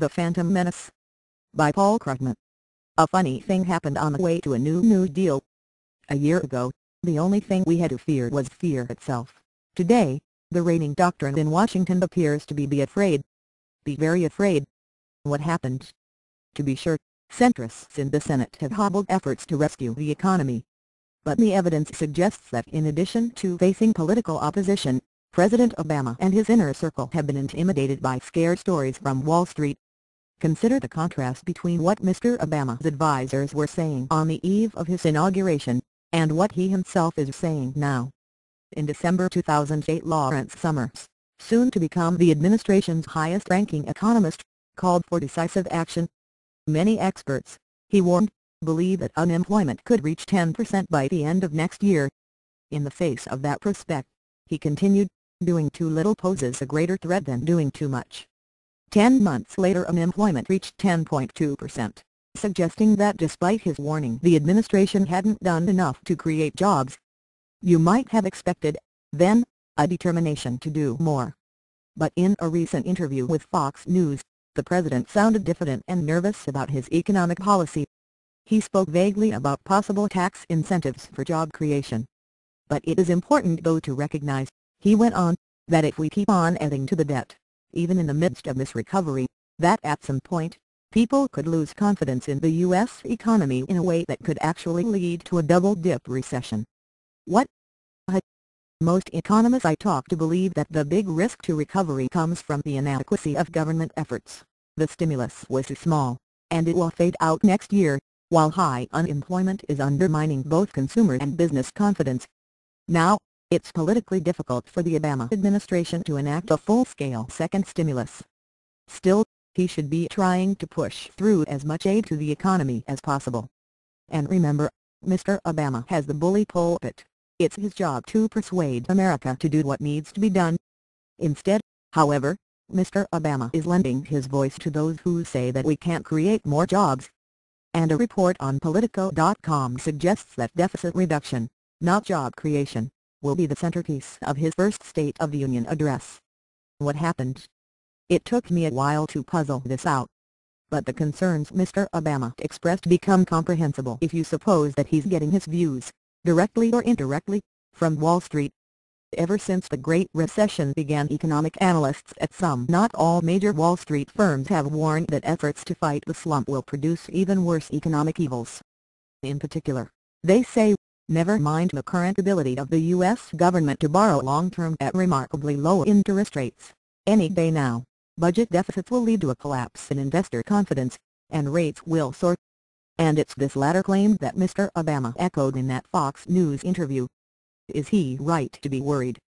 The Phantom Menace by Paul Krugman. A funny thing happened on the way to a New Deal. A year ago, the only thing we had to fear was fear itself. Today, the reigning doctrine in Washington appears to be afraid. Be very afraid. What happened? To be sure, centrists in the Senate have hobbled efforts to rescue the economy. But the evidence suggests that in addition to facing political opposition, President Obama and his inner circle have been intimidated by scare stories from Wall Street. Consider the contrast between what Mr. Obama's advisers were saying on the eve of his inauguration, and what he himself is saying now. In December 2008, Lawrence Summers, soon to become the administration's highest-ranking economist, called for decisive action. Many experts, he warned, believe that unemployment could reach 10% by the end of next year. In the face of that prospect, he continued, doing too little poses a greater threat than doing too much. 10 months later, unemployment reached 10.2%, suggesting that despite his warning, the administration hadn't done enough to create jobs. You might have expected, then, a determination to do more. But in a recent interview with Fox News, the president sounded diffident and nervous about his economic policy. He spoke vaguely about possible tax incentives for job creation. But it is important though to recognize, he went on, that if we keep on adding to the debt, even in the midst of this recovery, that at some point, people could lose confidence in the U.S. economy in a way that could actually lead to a double-dip recession. What? Most economists I talk to believe that the big risk to recovery comes from the inadequacy of government efforts. The stimulus was too small, and it will fade out next year, while high unemployment is undermining both consumer and business confidence. Now, it's politically difficult for the Obama administration to enact a full-scale second stimulus. Still, he should be trying to push through as much aid to the economy as possible. And remember, Mr. Obama has the bully pulpit. It's his job to persuade America to do what needs to be done. Instead, however, Mr. Obama is lending his voice to those who say that we can't create more jobs. And a report on Politico.com suggests that deficit reduction, not job creation, will be the centerpiece of his first State of the Union address. What happened? It took me a while to puzzle this out. But the concerns Mr. Obama expressed become comprehensible if you suppose that he's getting his views, directly or indirectly, from Wall Street. Ever since the Great Recession began, economic analysts at some, not all major Wall Street firms have warned that efforts to fight the slump will produce even worse economic evils. In particular, they say, never mind the current ability of the U.S. government to borrow long-term at remarkably low interest rates, any day now, budget deficits will lead to a collapse in investor confidence, and rates will soar. And it's this latter claim that Mr. Obama echoed in that Fox News interview. Is he right to be worried?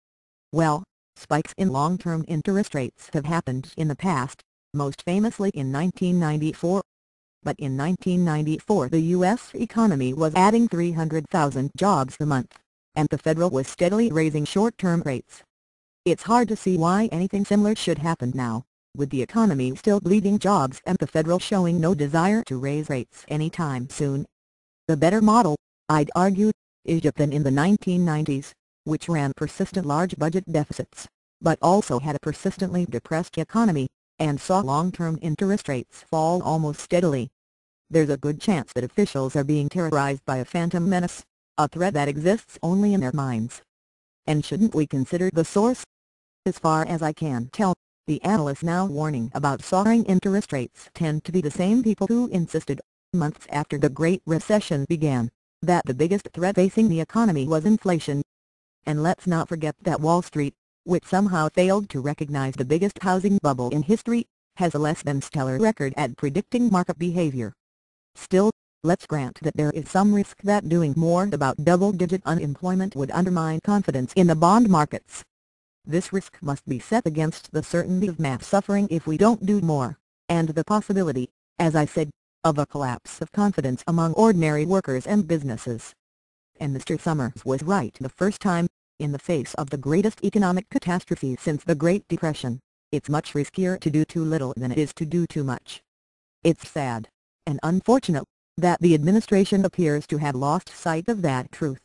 Well, spikes in long-term interest rates have happened in the past, most famously in 1994. But in 1994 the U.S. economy was adding 300,000 jobs a month, and the Federal was steadily raising short-term rates. It's hard to see why anything similar should happen now, with the economy still bleeding jobs and the Federal showing no desire to raise rates anytime soon. The better model, I'd argue, is Japan in the 1990s, which ran persistent large budget deficits, but also had a persistently depressed economy, and saw long-term interest rates fall almost steadily. There's a good chance that officials are being terrorized by a phantom menace, a threat that exists only in their minds. And shouldn't we consider the source? As far as I can tell, the analysts now warning about soaring interest rates tend to be the same people who insisted, months after the Great Recession began, that the biggest threat facing the economy was inflation. And let's not forget that Wall Street, which somehow failed to recognize the biggest housing bubble in history, has a less than stellar record at predicting market behavior. Still, let's grant that there is some risk that doing more about double-digit unemployment would undermine confidence in the bond markets. This risk must be set against the certainty of mass suffering if we don't do more, and the possibility, as I said, of a collapse of confidence among ordinary workers and businesses. And Mr. Summers was right the first time. In the face of the greatest economic catastrophe since the Great Depression, it's much riskier to do too little than it is to do too much. It's sad, and unfortunate, that the administration appears to have lost sight of that truth.